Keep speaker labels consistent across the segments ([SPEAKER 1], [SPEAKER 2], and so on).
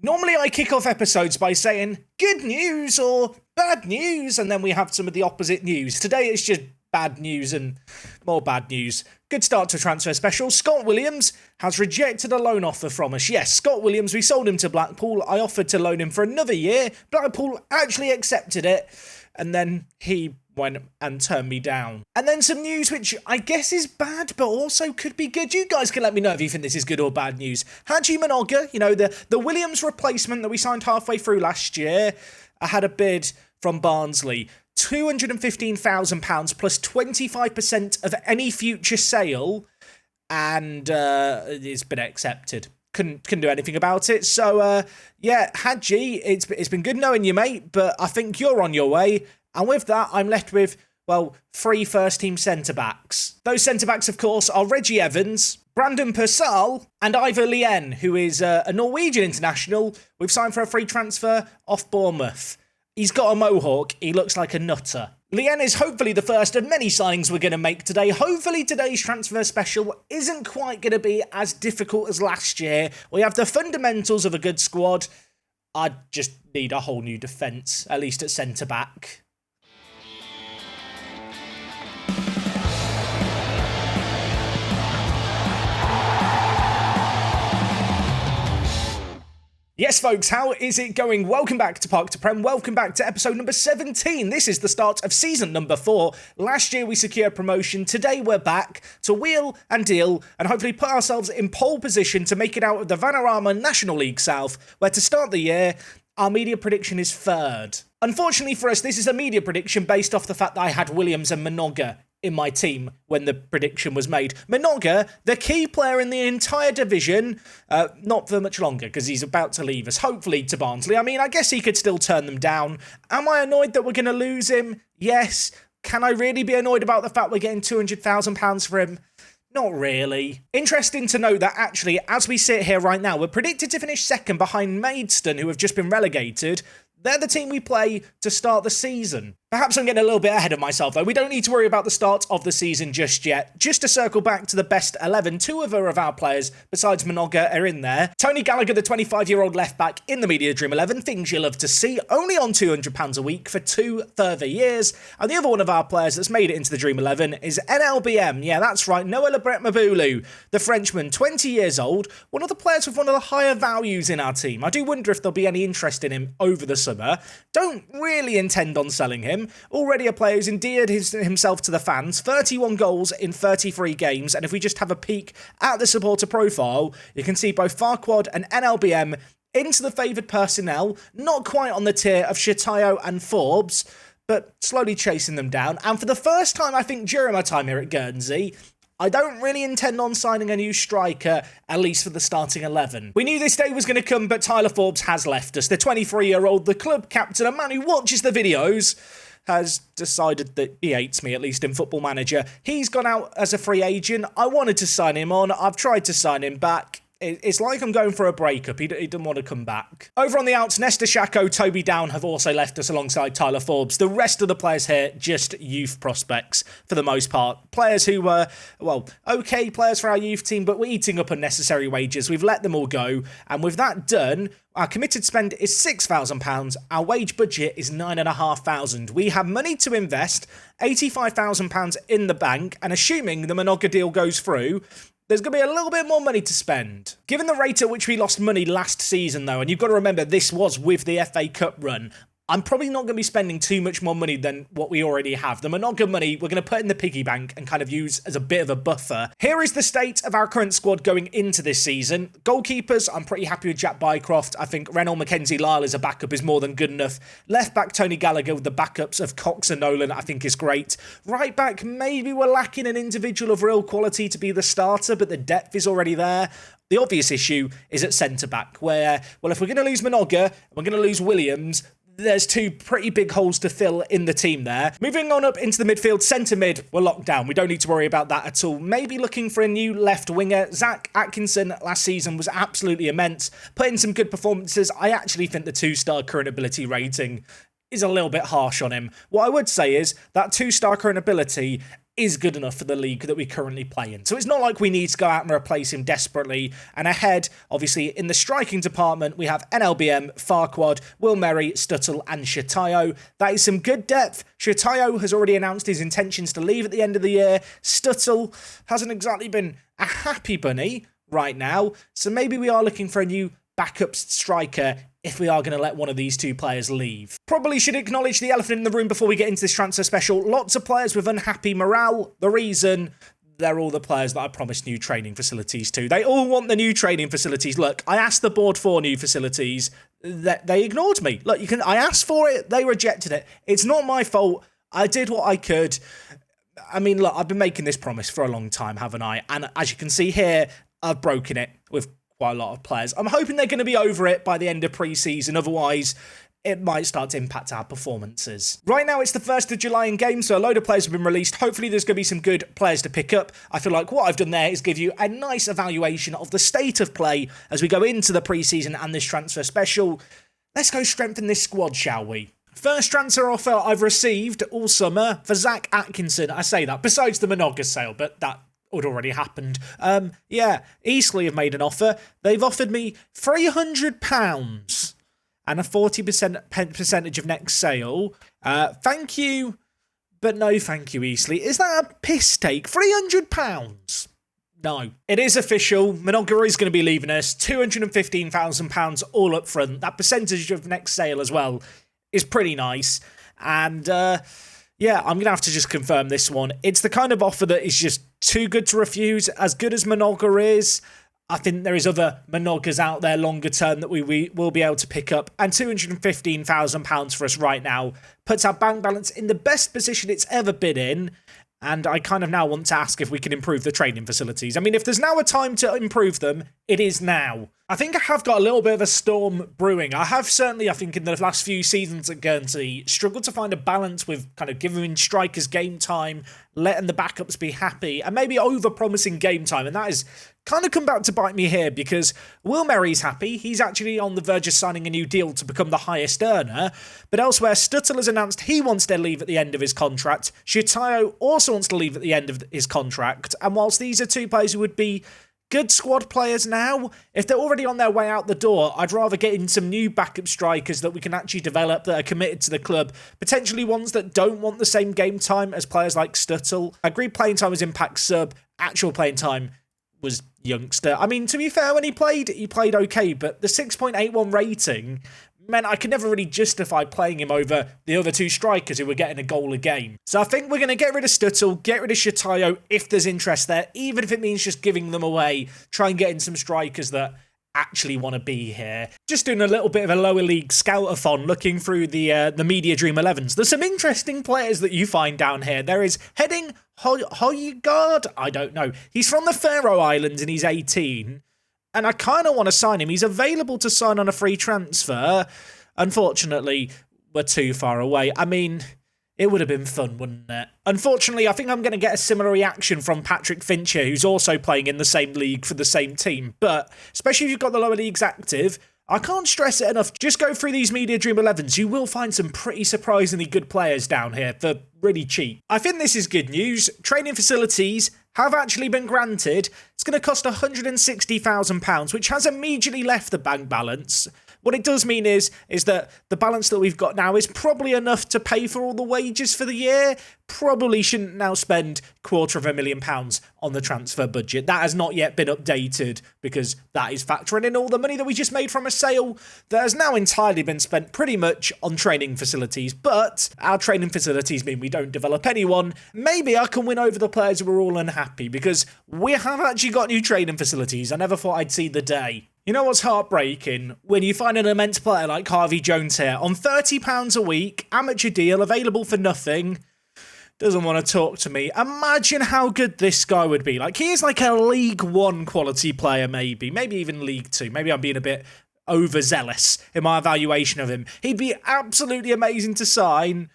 [SPEAKER 1] Normally I kick off episodes by saying good news or bad news, and then we have some of the opposite news. Today it's just bad news and more bad news. Good start to a transfer special. Scott Williams has rejected a loan offer from us. Yes, Scott Williams, we sold him to Blackpool. I offered to loan him for another year. Blackpool actually accepted it, and then he went and turned me down. And then some news which I guess is bad, but also could be good. You guys can let me know if you think this is good or bad news. Haji Manoga, you know, the Williams replacement that we signed halfway through last year, I had a bid from Barnsley. £215,000 plus 25% of any future sale, and it's been accepted. Couldn't do anything about it. So, yeah, Haji, it's been good knowing you, mate, but I think you're on your way. And with that, I'm left with, well, 3 first-team centre-backs. Those centre-backs, of course, are Reggie Evans, Brandon Purcell, and Ivor Lien, who is a Norwegian international. We've signed for a free transfer off Bournemouth. He's got a mohawk. He looks like a nutter. Lien is hopefully the first of many signings we're going to make today. Hopefully today's transfer special isn't quite going to be as difficult as last year. We have the fundamentals of a good squad. I just need a whole new defence, at least at centre-back. Yes, folks, how is it going? Welcome back to Park to Prem. Welcome back to episode number 17. This is the start of season number 4. Last year we secured promotion. Today we're back to wheel and deal and hopefully put ourselves in pole position to make it out of the Vanarama National League South, where to start the year, our media prediction is 3rd. Unfortunately for us, this is a media prediction based off the fact that I had Williams and Manoga in my team when the prediction was made. Manoga, the key player in the entire division, not for much longer because he's about to leave us, hopefully to Barnsley. I mean, I guess he could still turn them down. Am I annoyed that we're going to lose him? Yes. Can I really be annoyed about the fact we're getting £200,000 for him? Not really. Interesting to note that actually, as we sit here right now, we're predicted to finish 2nd behind Maidstone, who have just been relegated. They're the team we play to start the season. Perhaps I'm getting a little bit ahead of myself, though. We don't need to worry about the start of the season just yet. Just to circle back to the best 11, 2 of our players, besides Manoga, are in there. Tony Gallagher, the 25-year-old left-back in the Media Dream 11, things you love to see, only on £200 a week for 2 further years. And the other one of our players that's made it into the Dream 11 is NLBM. Yeah, that's right, Noah Lebret Mabulu, the Frenchman, 20 years old, one of the players with one of the higher values in our team. I do wonder if there'll be any interest in him over the summer. Don't really intend on selling him. Already a player who's endeared himself to the fans, 31 goals in 33 games, and if we just have a peek at the supporter profile, you can see both Farquad and NLBM into the favoured personnel, not quite on the tier of Shatayo and Forbes, but slowly chasing them down, and for the first time, I think, during my time here at Guernsey, I don't really intend on signing a new striker, at least for the starting 11. We knew this day was going to come, but Tyler Forbes has left us. The 23-year-old, the club captain, a man who watches the videos, has decided that he hates me, at least in Football Manager. He's gone out as a free agent. I wanted to sign him on. I've tried to sign him back. It's like I'm going for a breakup. He didn't want to come back. Over on the outs, Nesta Shako, Toby Down have also left us alongside Tyler Forbes. The rest of the players here, just youth prospects for the most part. Players who were, well, okay players for our youth team, but we're eating up unnecessary wages. We've let them all go. And with that done, our committed spend is £6,000. Our wage budget is £9,500. We have money to invest, £85,000 in the bank, and assuming the Manoga deal goes through, there's going to be a little bit more money to spend. Given the rate at which we lost money last season, though, and you've got to remember this was with the FA Cup run, I'm probably not going to be spending too much more money than what we already have. The Manoga money we're going to put in the piggy bank and kind of use as a bit of a buffer. Here is the state of our current squad going into this season. Goalkeepers, I'm pretty happy with Jack Bycroft. I think Reynolds Mackenzie Lyle as a backup is more than good enough. Left back Tony Gallagher with the backups of Cox and Nolan I think is great. Right back, maybe we're lacking an individual of real quality to be the starter, but the depth is already there. The obvious issue is at centre-back, where, well, if we're going to lose Manoga, we're going to lose Williams, there's 2 pretty big holes to fill in the team there. Moving on up into the midfield, centre mid, we're locked down. We don't need to worry about that at all. Maybe looking for a new left winger. Zach Atkinson last season was absolutely immense. Put in some good performances. I actually think the 2-star current ability rating is a little bit harsh on him. What I would say is that 2-star current ability is good enough for the league that we currently play in. So it's not like we need to go out and replace him desperately. And ahead, obviously, in the striking department, we have NLBM, Farquad, Will Merry, Stuttle and Shatayo. That is some good depth. Shatayo has already announced his intentions to leave at the end of the year. Stuttle hasn't exactly been a happy bunny right now. So maybe we are looking for a new backup striker if we are going to let one of these two players leave. Probably should acknowledge the elephant in the room before we get into this transfer special. Lots of players with unhappy morale. The reason, they're all the players that I promised new training facilities to. They all want the new training facilities. Look, I asked the board for new facilities. They ignored me. Look, I asked for it. They rejected it. It's not my fault. I did what I could. I mean, look, I've been making this promise for a long time, haven't I? And as you can see here, I've broken it with quite a lot of players. I'm hoping they're going to be over it by the end of pre-season. Otherwise, it might start to impact our performances. Right now, it's the 1st of July in game, so a load of players have been released. Hopefully, there's going to be some good players to pick up. I feel like what I've done there is give you a nice evaluation of the state of play as we go into the pre-season and this transfer special. Let's go strengthen this squad, shall we? First transfer offer I've received all summer for Zach Atkinson. I say that, besides the Monoga sale, but that would already happened. Yeah, Eastleigh have made an offer. They've offered me £300 and a 40% percentage of next sale. Thank you, but no thank you, Eastleigh. Is that a piss take? £300? No. It is official. Monoga is going to be leaving us. £215,000 all up front. That percentage of next sale as well is pretty nice. And yeah, I'm going to have to just confirm this one. It's the kind of offer that is just too good to refuse. As good as Monoga is, I think there is other Monogas out there longer term that we will be able to pick up. And £215,000 for us right now puts our bank balance in the best position it's ever been in. And I kind of now want to ask if we can improve the training facilities. I mean, if there's now a time to improve them, it is now. I think I have got a little bit of a storm brewing. I have certainly, I think, in the last few seasons at Guernsey, struggled to find a balance with kind of giving strikers game time, letting the backups be happy, and maybe over-promising game time. And that has kind of come back to bite me here because Will Merry's happy. He's actually on the verge of signing a new deal to become the highest earner. But elsewhere, Stuttle has announced he wants to leave at the end of his contract. Shatayo also wants to leave at the end of his contract. And whilst these are two players who would be good squad players now, if they're already on their way out the door, I'd rather get in some new backup strikers that we can actually develop that are committed to the club, potentially ones that don't want the same game time as players like Stuttle. Agreed playing time was impact sub, actual playing time was youngster. I mean, to be fair, when he played okay, but the 6.81 rating meant I could never really justify playing him over the other two strikers who were getting a goal a game. So I think we're going to get rid of Stuttle, get rid of Shatayo if there's interest there, even if it means just giving them away, try and get in some strikers that actually want to be here. Just doing a little bit of a lower league scout-a-thon, looking through the Media Dream 11s. There's some interesting players that you find down here. There is Heading Hoygaard, I don't know. He's from the Faroe Islands and he's 18. And I kind of want to sign him. He's available to sign on a free transfer. Unfortunately, we're too far away. I mean, it would have been fun, wouldn't it? Unfortunately, I think I'm going to get a similar reaction from Patrick Fincher, who's also playing in the same league for the same team. But especially if you've got the lower leagues active, I can't stress it enough. Just go through these Media Dream 11s. You will find some pretty surprisingly good players down here for really cheap. I think this is good news. Training facilities have actually been granted. It's going to cost £160,000, which has immediately left the bank balance. What it does mean is that the balance that we've got now is probably enough to pay for all the wages for the year. Probably shouldn't now spend £250,000 on the transfer budget. That has not yet been updated because that is factoring in all the money that we just made from a sale that has now entirely been spent pretty much on training facilities. But our training facilities mean we don't develop anyone. Maybe I can win over the players who are all unhappy because we have actually got new training facilities. I never thought I'd see the day. You know what's heartbreaking? When you find an immense player like Harvey Jones here on £30 a week, amateur deal, available for nothing, doesn't want to talk to me. Imagine how good this guy would be. Like, he is like a League One quality player, maybe even League Two. Maybe I'm being a bit overzealous in my evaluation of him. He'd be absolutely amazing to sign,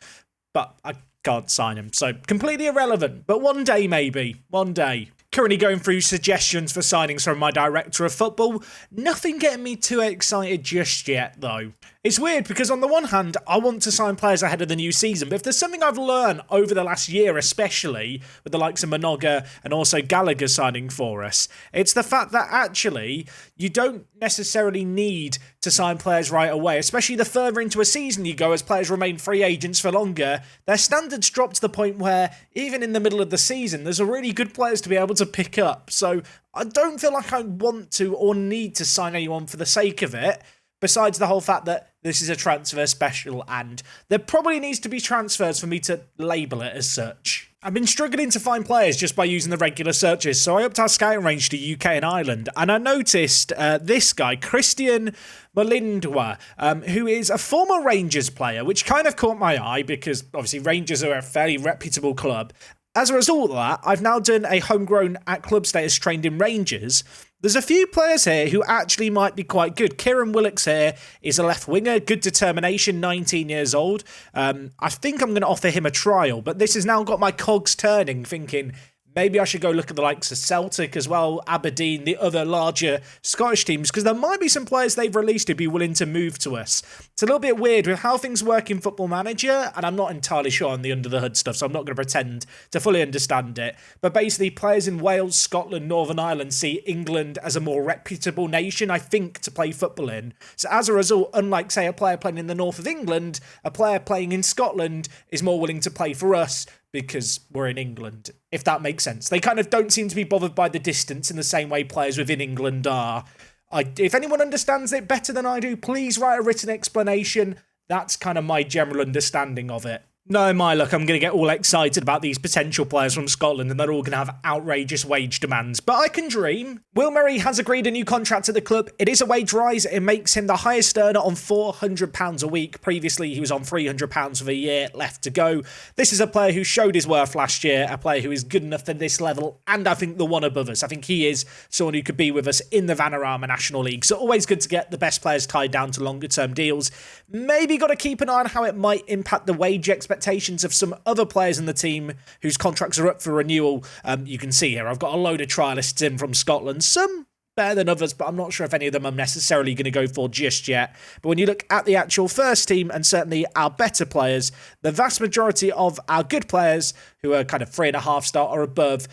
[SPEAKER 1] but I can't sign him. So completely irrelevant. But one day, maybe. One day. Currently going through suggestions for signings from my director of football. Nothing getting me too excited just yet, though. It's weird because on the one hand, I want to sign players ahead of the new season, but if there's something I've learned over the last year, especially with the likes of Minoga and also Gallagher signing for us, it's the fact that actually you don't necessarily need to sign players right away, especially the further into a season you go as players remain free agents for longer. Their standards drop to the point where even in the middle of the season, there's a really good players to be able to pick up. So I don't feel like I want to or need to sign anyone for the sake of it. Besides the whole fact that this is a transfer special and there probably needs to be transfers for me to label it as such. I've been struggling to find players just by using the regular searches, so I upped our scouting range to UK and Ireland, and I noticed this guy, Christian Molindwa, who is a former Rangers player, which kind of caught my eye because obviously Rangers are a fairly reputable club. As a result of that, I've now done a homegrown at club status trained in Rangers. There's a few players here who actually might be quite good. Kieran Willicks here is a left winger, good determination, 19 years old. I think I'm going to offer him a trial, but this has now got my cogs turning, thinking maybe I should go look at the likes of Celtic as well, Aberdeen, the other larger Scottish teams, because there might be some players they've released who'd be willing to move to us. It's a little bit weird with how things work in Football Manager, and I'm not entirely sure on the under-the-hood stuff, so I'm not going to pretend to fully understand it. But basically, players in Wales, Scotland, Northern Ireland see England as a more reputable nation, I think, to play football in. So as a result, unlike, say, a player playing in the north of England, a player playing in Scotland is more willing to play for us, because we're in England, if that makes sense. They kind of don't seem to be bothered by the distance in the same way players within England are. If anyone understands it better than I do, please write a written explanation. That's kind of my general understanding of it. No, my luck, I'm going to get all excited about these potential players from Scotland and they're all going to have outrageous wage demands. But I can dream. Will Murray has agreed a new contract at the club. It is a wage rise. It makes him the highest earner on £400 a week. Previously, he was on £300 for a year left to go. This is a player who showed his worth last year, a player who is good enough for this level, and I think the one above us. I think he is someone who could be with us in the Vanarama National League. So always good to get the best players tied down to longer-term deals. Maybe got to keep an eye on how it might impact the wage expectations of some other players in the team whose contracts are up for renewal. You can see here, I've got a load of trialists in from Scotland, some better than others, but I'm not sure if any of them I'm necessarily going to go for just yet. But when you look at the actual first team, and certainly our better players, the vast majority of our good players, who are kind of 3.5 star or above,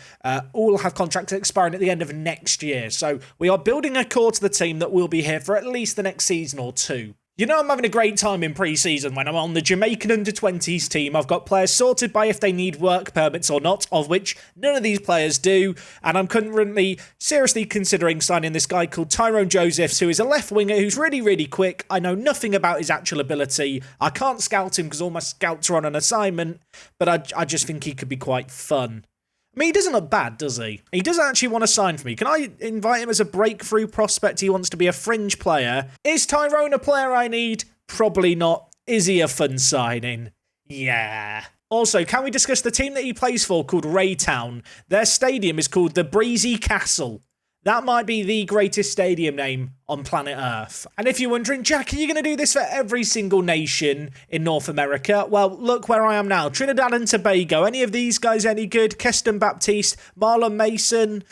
[SPEAKER 1] all have contracts expiring at the end of next year. So we are building a core to the team that will be here for at least the next season or two. You know I'm having a great time in pre-season when I'm on the Jamaican under-20s team. I've got players sorted by if they need work permits or not, of which none of these players do. And I'm currently seriously considering signing this guy called Tyrone Josephs, who is a left winger who's really, really quick. I know nothing about his actual ability. I can't scout him because all my scouts are on an assignment, but I just think he could be quite fun. I mean, he doesn't look bad, does he? He doesn't actually want to sign for me. Can I invite him as a breakthrough prospect? He wants to be a fringe player. Is Tyrone a player I need? Probably not. Is he a fun signing? Yeah. Also, can we discuss the team that he plays for called Raytown? Their stadium is called the Breezy Castle. That might be the greatest stadium name on planet Earth. And if you're wondering, Jack, are you going to do this for every single nation in North America? Well, look where I am now. Trinidad and Tobago. Any of these guys any good? Keston Baptiste, Marlon Mason.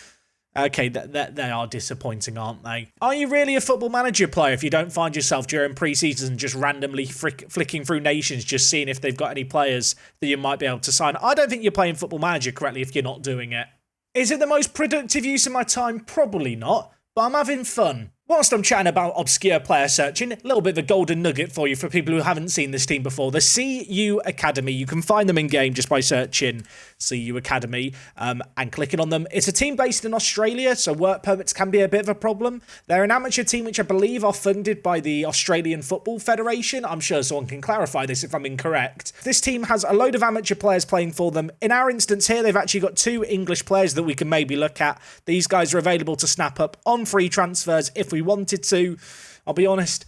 [SPEAKER 1] Okay, they are disappointing, aren't they? Are you really a Football Manager player if you don't find yourself during pre-season just randomly flicking through nations, just seeing if they've got any players that you might be able to sign? I don't think you're playing Football Manager correctly if you're not doing it. Is it the most productive use of my time? Probably not, but I'm having fun. Whilst I'm chatting about obscure player searching, a little bit of a golden nugget for you for people who haven't seen this team before. The CU Academy, you can find them in-game just by searching CU Academy and clicking on them. It's a team based in Australia, so work permits can be a bit of a problem. They're an amateur team which I believe are funded by the Australian Football Federation. I'm sure someone can clarify this if I'm incorrect. This team has a load of amateur players playing for them. In our instance here, they've actually got 2 English players that we can maybe look at. These guys are available to snap up on free transfers if we wanted to. I'll be honest,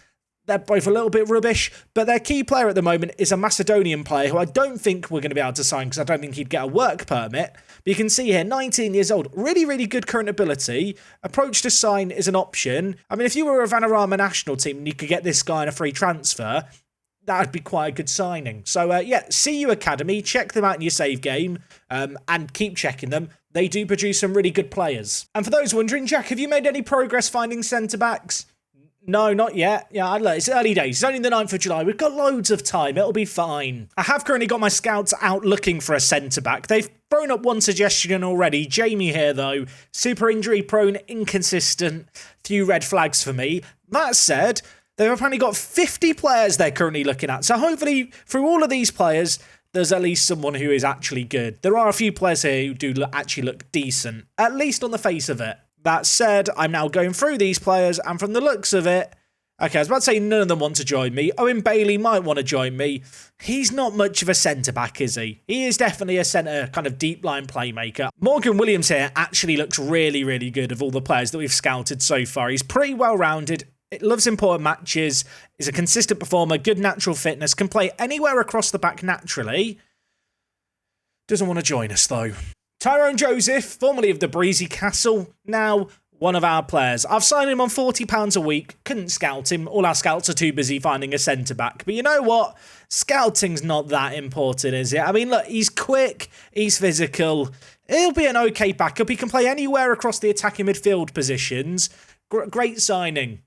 [SPEAKER 1] they're both a little bit rubbish, but their key player at the moment is a Macedonian player who I don't think we're going to be able to sign because I don't think he'd get a work permit. But you can see here, 19 years old, really, really good current ability. Approach to sign is an option. I mean, if you were a Vanarama national team and you could get this guy on a free transfer, that would be quite a good signing. So, yeah, CU Academy, check them out in your save game and keep checking them. they do produce some really good players. And for those wondering, Jack, have you made any progress finding centre-backs? No, not yet. Yeah, I don't know. It's early days. It's only the 9th of July. We've got loads of time. It'll be fine. I have currently got my scouts out looking for a centre-back. They've thrown up one suggestion already. Jamie here, though. Super injury-prone, inconsistent. Few red flags for me. That said, they've apparently got 50 players they're currently looking at. So hopefully, through all of these players, there's at least someone who is actually good. There are a few players here who do actually look decent, at least on the face of it. That said, I'm now going through these players, and from the looks of it, okay, I was about to say none of them want to join me. Owen Bailey might want to join me. He's not much of a centre-back, is he? He is definitely a centre, kind of deep-line playmaker. Morgan Williams here actually looks really, really good of all the players that we've scouted so far. He's pretty well-rounded. It loves important matches, is a consistent performer, good natural fitness, can play anywhere across the back naturally. Doesn't want to join us, though. Tyrone Joseph, formerly of the Breezy Castle, now one of our players. I've signed him on £40 a week. Couldn't scout him. All our scouts are too busy finding a centre-back. But you know what? Scouting's not that important, is it? I mean, look, he's quick. He's physical. He'll be an okay backup. He can play anywhere across the attacking midfield positions. Great signing.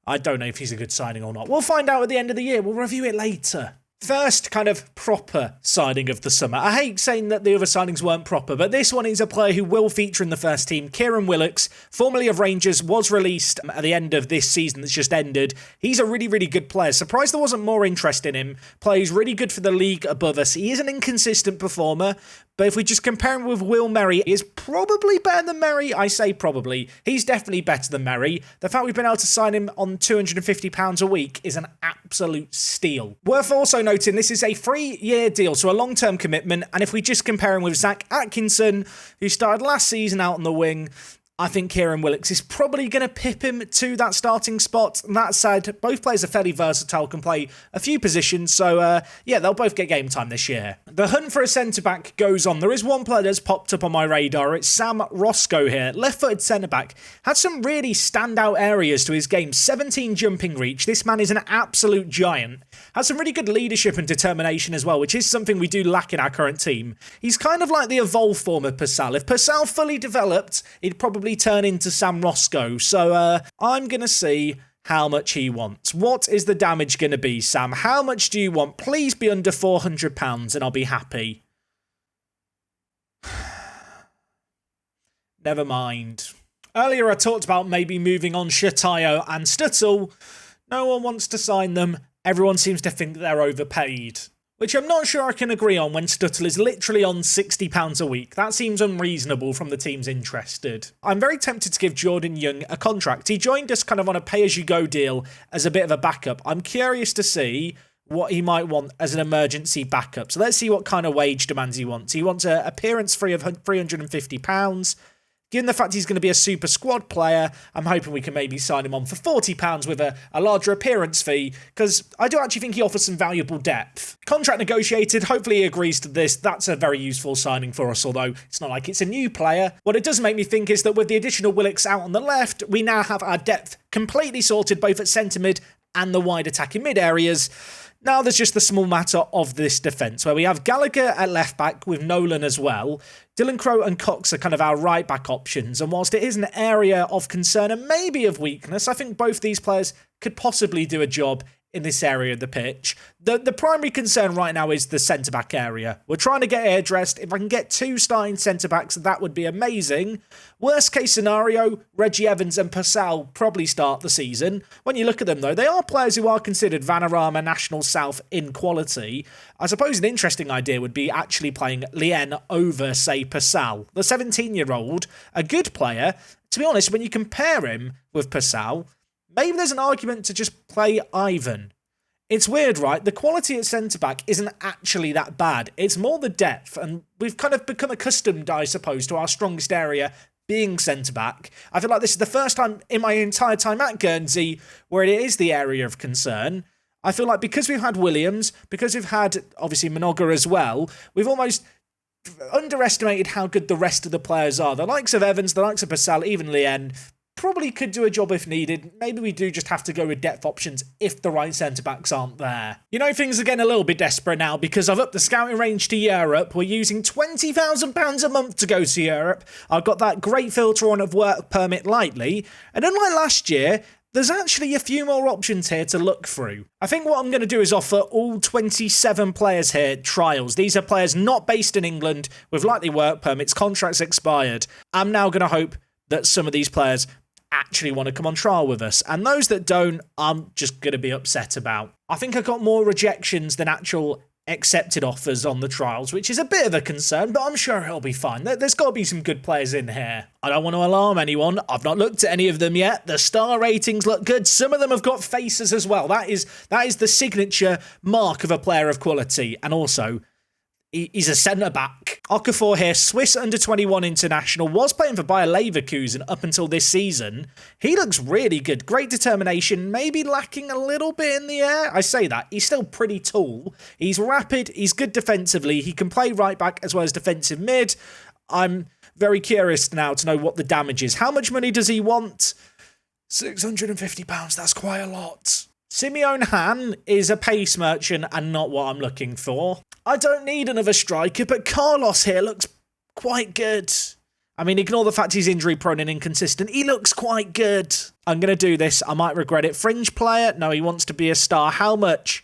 [SPEAKER 1] I don't know if he's a good signing or not. We'll find out at the end of the year. We'll review it later. First kind of proper signing of the summer. I hate saying that the other signings weren't proper, but this one is a player who will feature in the first team. Kieran Willocks, formerly of Rangers, was released at the end of this season that's just ended. He's a really, really good player. Surprised there wasn't more interest in him. Plays really good for the league above us. He is an inconsistent performer, but if we just compare him with Will Merry, he is probably better than Merry. I say probably. He's definitely better than Merry. The fact we've been able to sign him on £250 a week is an absolute steal. Worth also noting, this is a 3-year deal, so a long-term commitment, and if we just compare him with Zach Atkinson, who started last season out on the wing, I think Kieran Willocks is probably going to pip him to that starting spot. That said, both players are fairly versatile, can play a few positions, so yeah, they'll both get game time this year. The hunt for a centre-back goes on. There is one player that's popped up on my radar. It's Sam Roscoe here, left-footed centre-back. Had some really standout areas to his game. 17 jumping reach. This man is an absolute giant. Has some really good leadership and determination as well, which is something we do lack in our current team. He's kind of like the evolved form of Purcell. If Purcell fully developed, he'd probably turn into Sam Roscoe. So I'm going to see how much he wants. What is the damage going to be, Sam? How much do you want? Please be under £400 and I'll be happy. Never mind. Earlier I talked about maybe moving on Shatayo and Stuttle. No one wants to sign them. Everyone seems to think they're overpaid, which I'm not sure I can agree on when Stuttle is literally on £60 a week. That seems unreasonable from the teams interested. I'm very tempted to give Jordan Young a contract. He joined us kind of on a pay-as-you-go deal as a bit of a backup. I'm curious to see what he might want as an emergency backup. So let's see what kind of wage demands he wants. He wants an appearance fee of £350. Given the fact he's going to be a super squad player, I'm hoping we can maybe sign him on for £40 with a larger appearance fee, because I do actually think he offers some valuable depth. Contract negotiated, hopefully he agrees to this. That's a very useful signing for us, although it's not like it's a new player. What it does make me think is that with the additional Willocks out on the left, we now have our depth completely sorted both at centre mid and the wide attacking mid areas. Now there's just the small matter of this defence, where we have Gallagher at left back with Nolan as well. Dylan Crowe and Cox are kind of our right back options, and whilst it is an area of concern and maybe of weakness, I think both these players could possibly do a job in this area of the pitch. The primary concern right now is the centre-back area. We're trying to get it addressed. If I can get 2 starting centre-backs, that would be amazing. Worst case scenario, Reggie Evans and Purcell probably start the season. When you look at them, though, they are players who are considered Vanarama National South in quality. I suppose an interesting idea would be actually playing Lien over, say, Purcell. The 17-year-old, a good player. To be honest, when you compare him with Purcell, maybe there's an argument to just play Ivan. It's weird, right? The quality at centre-back isn't actually that bad. It's more the depth, and we've kind of become accustomed, I suppose, to our strongest area being centre-back. I feel like this is the first time in my entire time at Guernsey where it is the area of concern. I feel like because we've had Williams, because we've had, obviously, Minoga as well, we've almost underestimated how good the rest of the players are. The likes of Evans, the likes of Purcell, even Lien, probably could do a job if needed. Maybe we do just have to go with depth options if the right centre-backs aren't there. You know, things are getting a little bit desperate now because I've upped the scouting range to Europe. We're using £20,000 a month to go to Europe. I've got that great filter on of work permit lightly. And unlike last year, there's actually a few more options here to look through. I think what I'm going to do is offer all 27 players here trials. These are players not based in England with likely work permits, contracts expired. I'm now going to hope that some of these players actually want to come on trial with us. And those that don't, I'm just going to be upset about. I think I got more rejections than actual accepted offers on the trials, which is a bit of a concern, but I'm sure it'll be fine. There's got to be some good players in here. I don't want to alarm anyone. I've not looked at any of them yet. The star ratings look good. Some of them have got faces as well. That is the signature mark of a player of quality. And also, he's a centre-back. Okafor here, Swiss under-21 international, was playing for Bayer Leverkusen up until this season. He looks really good. Great determination, maybe lacking a little bit in the air. I say that. He's still pretty tall. He's rapid. He's good defensively. He can play right-back as well as defensive mid. I'm very curious now to know what the damage is. How much money does he want? £650. That's quite a lot. Simeon Han is a pace merchant and not what I'm looking for. I don't need another striker, but Carlos here looks quite good. I mean, ignore the fact he's injury prone and inconsistent. He looks quite good. I'm going to do this. I might regret it. Fringe player? No, he wants to be a star. How much?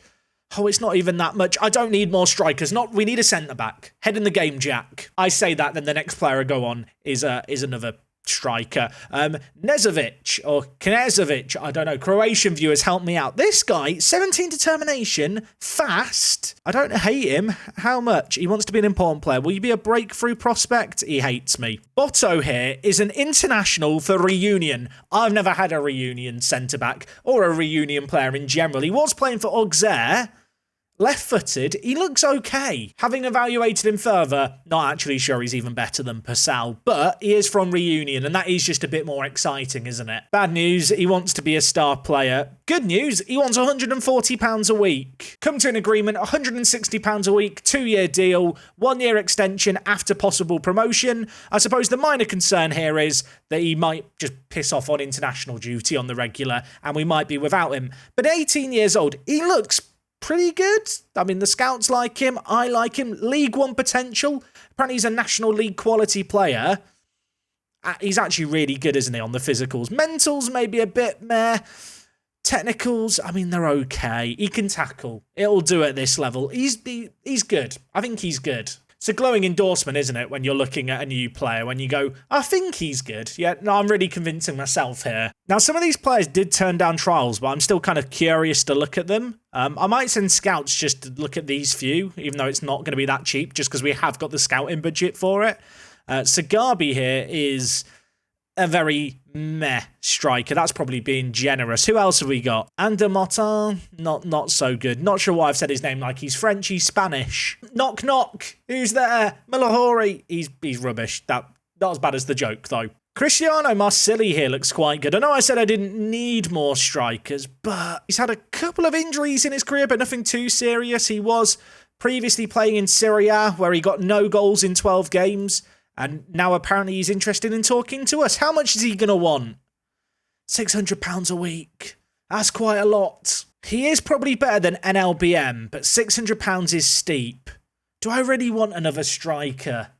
[SPEAKER 1] Oh, it's not even that much. I don't need more strikers. We need a centre-back. Head in the game, Jack. I say that, then the next player I go on is another striker. Nezovic or Knezovic, I don't know. Croatian viewers, help me out. This guy, 17 determination, fast. I don't hate him. How much? He wants to be an important player. Will you be a breakthrough prospect? He hates me. Botto here is an international for Reunion. I've never had a Reunion centre-back or a Reunion player in general. He was playing for Auxerre. Left-footed, he looks okay. Having evaluated him further, not actually sure he's even better than Purcell, but he is from Reunion, and that is just a bit more exciting, isn't it? Bad news, he wants to be a star player. Good news, he wants £140 a week. Come to an agreement, £160 a week, 2-year deal, 1-year extension after possible promotion. I suppose the minor concern here is that he might just piss off on international duty on the regular, and we might be without him. But 18 years old, he looks pretty good. I mean, the scouts like him. I like him. League One potential. Apparently he's a National League quality player. He's actually really good, isn't he, on the physicals? Mentals, maybe a bit meh. Technicals, I mean, they're okay. He can tackle. It'll do at this level. He's good. I think he's good. It's a glowing endorsement, isn't it, when you're looking at a new player, when you go, I think he's good. Yeah, no, I'm really convincing myself here. Now, some of these players did turn down trials, but I'm still kind of curious to look at them. I might send scouts just to look at these few, even though it's not going to be that cheap, just because we have got the scouting budget for it. Sagabi here is a very meh striker. That's probably being generous. Who else have we got? Ander Martin, not so good. Not sure why I've said his name like he's French, he's Spanish. Knock, knock. Who's there? Malahori. He's rubbish. Not as bad as the joke, though. Cristiano Marsili here looks quite good. I know I said I didn't need more strikers, but he's had a couple of injuries in his career, but nothing too serious. He was previously playing in Serie A, where he got no goals in 12 games. And now apparently he's interested in talking to us. How much is he going to want? £600 a week. That's quite a lot. He is probably better than NLBM, but £600 is steep. Do I really want another striker?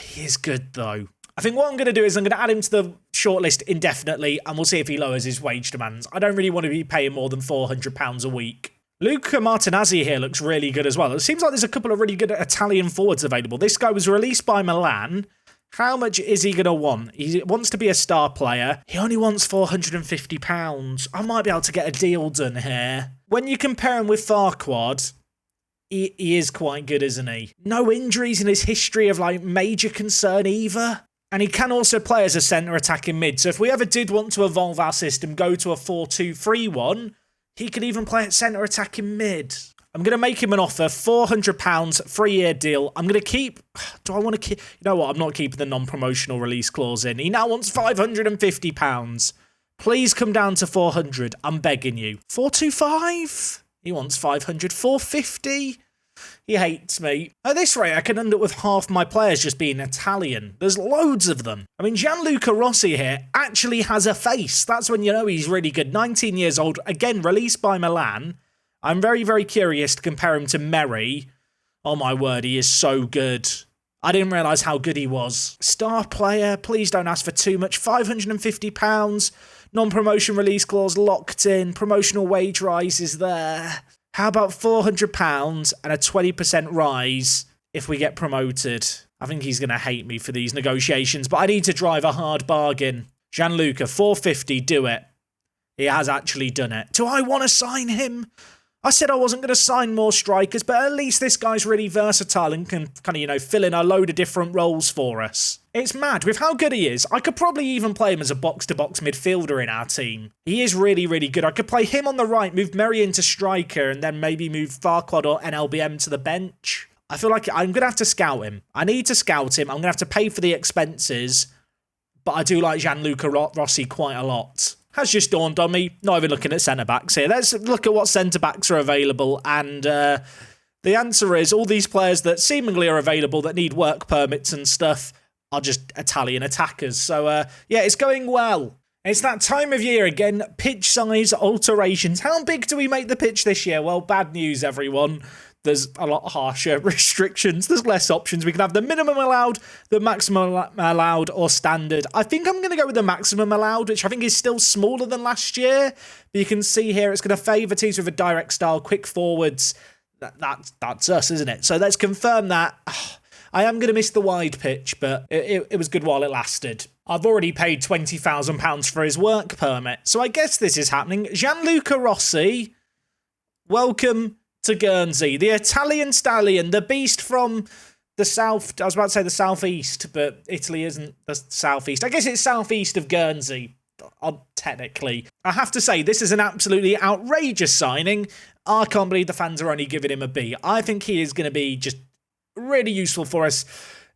[SPEAKER 1] He is good, though. I think what I'm going to do is I'm going to add him to the shortlist indefinitely, and we'll see if he lowers his wage demands. I don't really want to be paying more than £400 a week. Luca Martinazzi here looks really good as well. It seems like there's a couple of really good Italian forwards available. This guy was released by Milan. How much is he going to want? He wants to be a star player. He only wants £450. I might be able to get a deal done here. When you compare him with Farquad, he is quite good, isn't he? No injuries in his history of like major concern either. And he can also play as a centre attacking mid. So if we ever did want to evolve our system, go to a 4-2-3-1, he could even play at centre attacking mid. I'm going to make him an offer, £400, 3-year deal. I'm going to keep... Do I want to keep... You know what? I'm not keeping the non-promotional release clause in. He now wants £550. Please come down to 400. I'm begging you. 425? He wants 500. 450? He hates me. At this rate, I can end up with half my players just being Italian. There's loads of them. I mean, Gianluca Rossi here actually has a face. That's when you know he's really good. 19 years old, again, released by Milan. I'm very, very curious to compare him to Merry. Oh my word, he is so good. I didn't realise how good he was. Star player, please don't ask for too much. £550. Non-promotion release clause locked in. Promotional wage rise is there. How about £400 and a 20% rise if we get promoted? I think he's going to hate me for these negotiations, but I need to drive a hard bargain. Gianluca, £450, do it. He has actually done it. Do I want to sign him? I said I wasn't going to sign more strikers, but at least this guy's really versatile and can kind of, fill in a load of different roles for us. It's mad. With how good he is, I could probably even play him as a box-to-box midfielder in our team. He is really, really good. I could play him on the right, move Merry into striker, and then maybe move Farquad or NLBM to the bench. I feel like I'm going to have to scout him. I need to scout him. I'm going to have to pay for the expenses, but I do like Gianluca Rossi quite a lot. Has just dawned on me, not even looking at centre-backs here. Let's look at what centre-backs are available, and the answer is all these players that seemingly are available that need work permits and stuff are just Italian attackers. So, yeah, it's going well. It's that time of year again, pitch size alterations. How big do we make the pitch this year? Well, bad news, everyone. There's a lot harsher restrictions. There's less options. We can have the minimum allowed, the maximum allowed, or standard. I think I'm going to go with the maximum allowed, which I think is still smaller than last year. But you can see here it's going to favour teams with a direct style, quick forwards. That's us, isn't it? So let's confirm that. I am going to miss the wide pitch, but it was good while it lasted. I've already paid £20,000 for his work permit, so I guess this is happening. Gianluca Rossi, welcome to Guernsey. The Italian stallion, the beast from the south. I was about to say the southeast, but Italy isn't the southeast. I guess it's southeast of Guernsey, technically. I have to say, this is an absolutely outrageous signing. I can't believe the fans are only giving him a B. I think he is going to be just really useful for us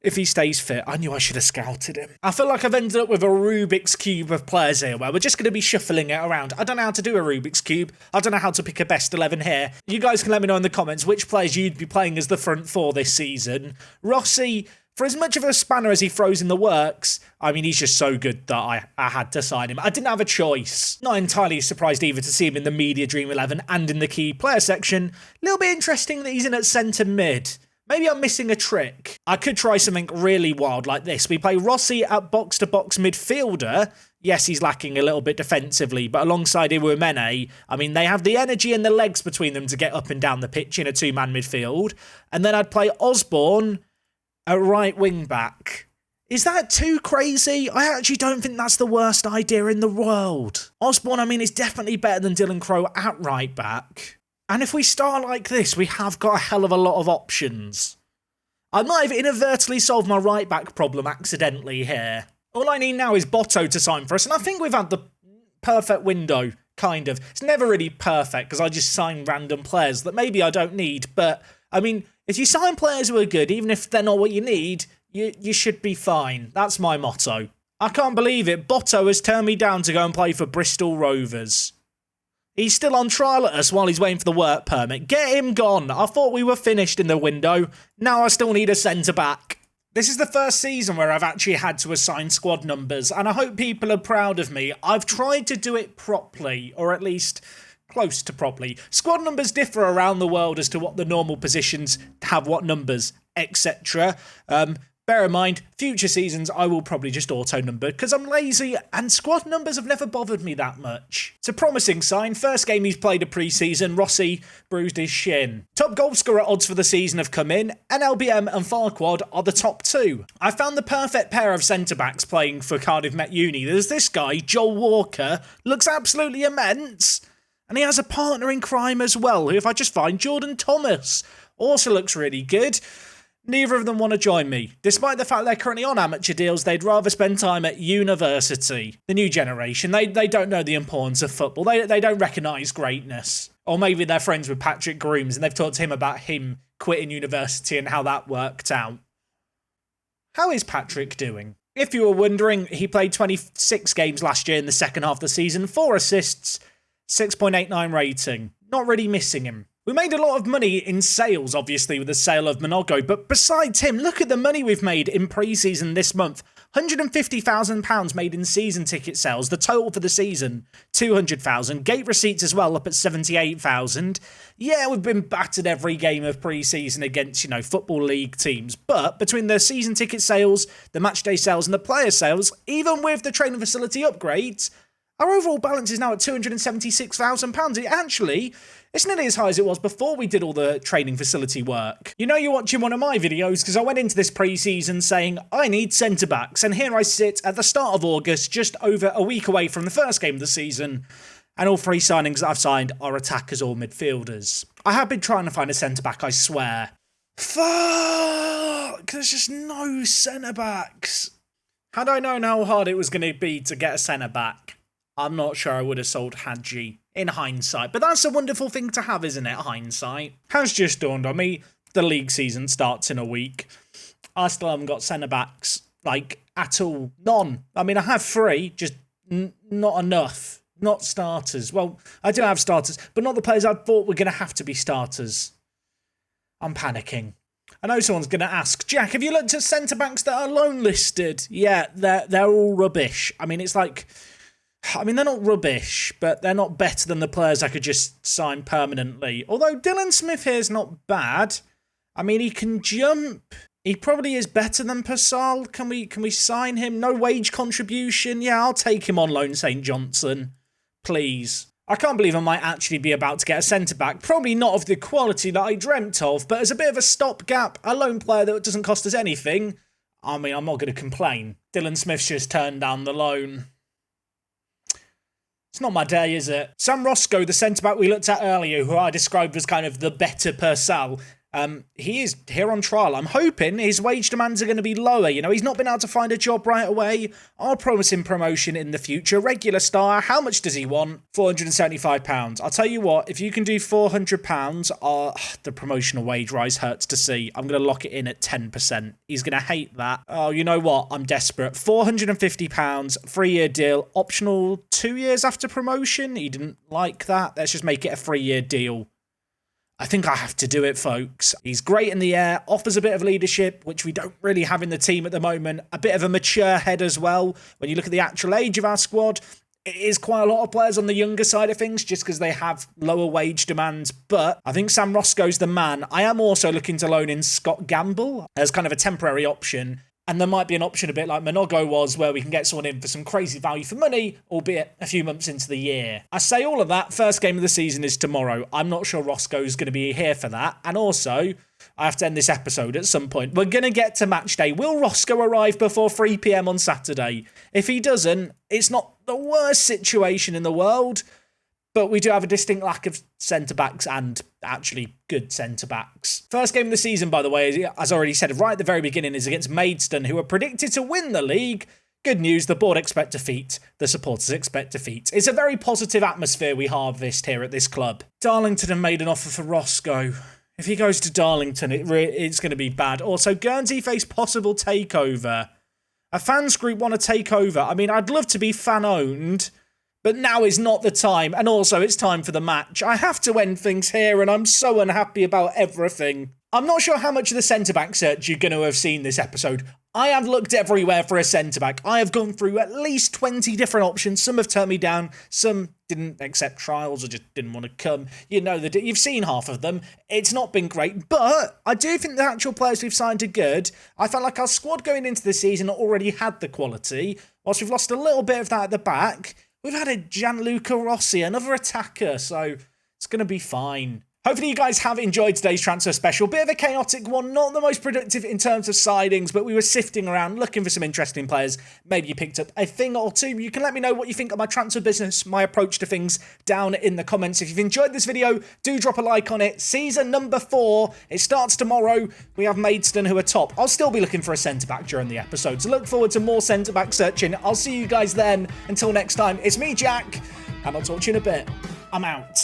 [SPEAKER 1] if he stays fit. I knew I should have scouted him. I feel like I've ended up with a Rubik's Cube of players here where we're just going to be shuffling it around. I don't know how to do a Rubik's Cube. I don't know how to pick a best 11 here. You guys can let me know in the comments which players you'd be playing as the front four this season. Rossi, for as much of a spanner as he throws in the works, I mean, he's just so good that I had to sign him. I didn't have a choice. Not entirely surprised either to see him in the Media Dream 11 and in the key player section. A little bit interesting that he's in at centre mid. Maybe I'm missing a trick. I could try something really wild like this. We play Rossi at box-to-box midfielder. Yes, he's lacking a little bit defensively, but alongside Iwemene, I mean, they have the energy and the legs between them to get up and down the pitch in a two-man midfield. And then I'd play Osborne at right wing-back. Is that too crazy? I actually don't think that's the worst idea in the world. Osborne, I mean, is definitely better than Dylan Crowe at right-back. And if we start like this, we have got a hell of a lot of options. I might have inadvertently solved my right-back problem accidentally here. All I need now is Botto to sign for us, and I think we've had the perfect window, kind of. It's never really perfect, because I just sign random players that maybe I don't need, but, I mean, if you sign players who are good, even if they're not what you need, you should be fine. That's my motto. I can't believe it. Botto has turned me down to go and play for Bristol Rovers. He's still on trial at us while he's waiting for the work permit. Get him gone. I thought we were finished in the window. Now I still need a centre-back. This is the first season where I've actually had to assign squad numbers, and I hope people are proud of me. I've tried to do it properly, or at least close to properly. Squad numbers differ around the world as to what the normal positions have, what numbers, etc. Bear in mind, future seasons, I will probably just auto-number because I'm lazy and squad numbers have never bothered me that much. It's a promising sign. First game he's played a pre-season, Rossi bruised his shin. Top goal scorer odds for the season have come in. NLBM and Farquad are the top two. I found the perfect pair of centre-backs playing for Cardiff Met Uni. There's this guy, Joel Walker, looks absolutely immense. And he has a partner in crime as well, who if I just find Jordan Thomas, also looks really good. Neither of them want to join me. Despite the fact they're currently on amateur deals, they'd rather spend time at university. The new generation, they don't know the importance of football. They don't recognise greatness. Or maybe they're friends with Patrick Grooms and they've talked to him about him quitting university and how that worked out. How is Patrick doing? If you were wondering, he played 26 games last year in the second half of the season, 4 assists, 6.89 rating. Not really missing him. We made a lot of money in sales, obviously, with the sale of Monogo, but besides him, look at the money we've made in pre-season this month. £150,000 made in season ticket sales. The total for the season, 200,000. Gate receipts as well, up at 78,000. Yeah, we've been battered every game of pre-season against, Football League teams. But between the season ticket sales, the matchday sales, and the player sales, even with the training facility upgrades, our overall balance is now at £276,000. It's nearly as high as it was before we did all the training facility work. You're watching one of my videos because I went into this pre-season saying I need centre-backs, and here I sit at the start of August, just over a week away from the first game of the season, and all 3 signings that I've signed are attackers or midfielders. I have been trying to find a centre-back, I swear. Fuck! There's just no centre-backs. Had I known how hard it was going to be to get a centre-back, I'm not sure I would have sold Hadji. In hindsight. But that's a wonderful thing to have, isn't it, hindsight? Has just dawned on me, the league season starts in a week. I still haven't got centre-backs, at all. None. I mean, I have 3, just not enough. Not starters. Well, I do have starters, but not the players I thought were going to have to be starters. I'm panicking. I know someone's going to ask, Jack, have you looked at centre-backs that are loan listed? Yeah, they're all rubbish. I mean, they're not rubbish, but they're not better than the players I could just sign permanently. Although Dylan Smith here is not bad. I mean, he can jump. He probably is better than Pascal. Can we sign him? No wage contribution. Yeah, I'll take him on loan, St. Johnson. Please. I can't believe I might actually be about to get a centre-back. Probably not of the quality that I dreamt of, but as a bit of a stopgap, a loan player that doesn't cost us anything, I mean, I'm not going to complain. Dylan Smith's just turned down the loan. It's not my day, is it? Sam Roscoe, the centre-back we looked at earlier, who I described as kind of the better Purcell, he is here on trial. I'm hoping his wage demands are going to be lower. He's not been able to find a job right away. I'll promise him promotion in the future. Regular star. How much does he want? £475. I'll tell you what, if you can do £400, the promotional wage rise hurts to see. I'm going to lock it in at 10%. He's going to hate that. Oh, you know what? I'm desperate. £450, 3-year deal, optional 2 years after promotion. He didn't like that. Let's just make it a 3-year deal. I think I have to do it, folks. He's great in the air, offers a bit of leadership, which we don't really have in the team at the moment. A bit of a mature head as well. When you look at the actual age of our squad, it is quite a lot of players on the younger side of things just because they have lower wage demands. But I think Sam Roscoe's the man. I am also looking to loan in Scott Gamble as kind of a temporary option. And there might be an option a bit like Monogo was, where we can get someone in for some crazy value for money, albeit a few months into the year. I say all of that, first game of the season is tomorrow. I'm not sure Roscoe's going to be here for that. And also, I have to end this episode at some point. We're going to get to match day. Will Roscoe arrive before 3 PM on Saturday? If he doesn't, it's not the worst situation in the world. But we do have a distinct lack of centre-backs and actually good centre-backs. First game of the season, by the way, as I already said right at the very beginning, is against Maidstone, who are predicted to win the league. Good news, the board expect defeat, the supporters expect defeat. It's a very positive atmosphere we harvest here at this club. Darlington have made an offer for Roscoe. If he goes to Darlington, it's going to be bad. Also, Guernsey face possible takeover. A fans group want to take over. I mean, I'd love to be fan-owned, but now is not the time, and also it's time for the match. I have to end things here, and I'm so unhappy about everything. I'm not sure how much of the centre-back search you're going to have seen this episode. I have looked everywhere for a centre-back. I have gone through at least 20 different options. Some have turned me down. Some didn't accept trials or just didn't want to come. You've seen half of them. It's not been great, but I do think the actual players we've signed are good. I felt like our squad going into the season already had the quality. Whilst we've lost a little bit of that at the back, we've had a Gianluca Rossi, another attacker, so it's going to be fine. Hopefully you guys have enjoyed today's transfer special. Bit of a chaotic one, not the most productive in terms of signings, but we were sifting around, looking for some interesting players. Maybe you picked up a thing or two. You can let me know what you think of my transfer business, my approach to things down in the comments. If you've enjoyed this video, do drop a like on it. Season number 4, it starts tomorrow. We have Maidstone who are top. I'll still be looking for a centre-back during the episode, so look forward to more centre-back searching. I'll see you guys then. Until next time, it's me, Jack, and I'll talk to you in a bit. I'm out.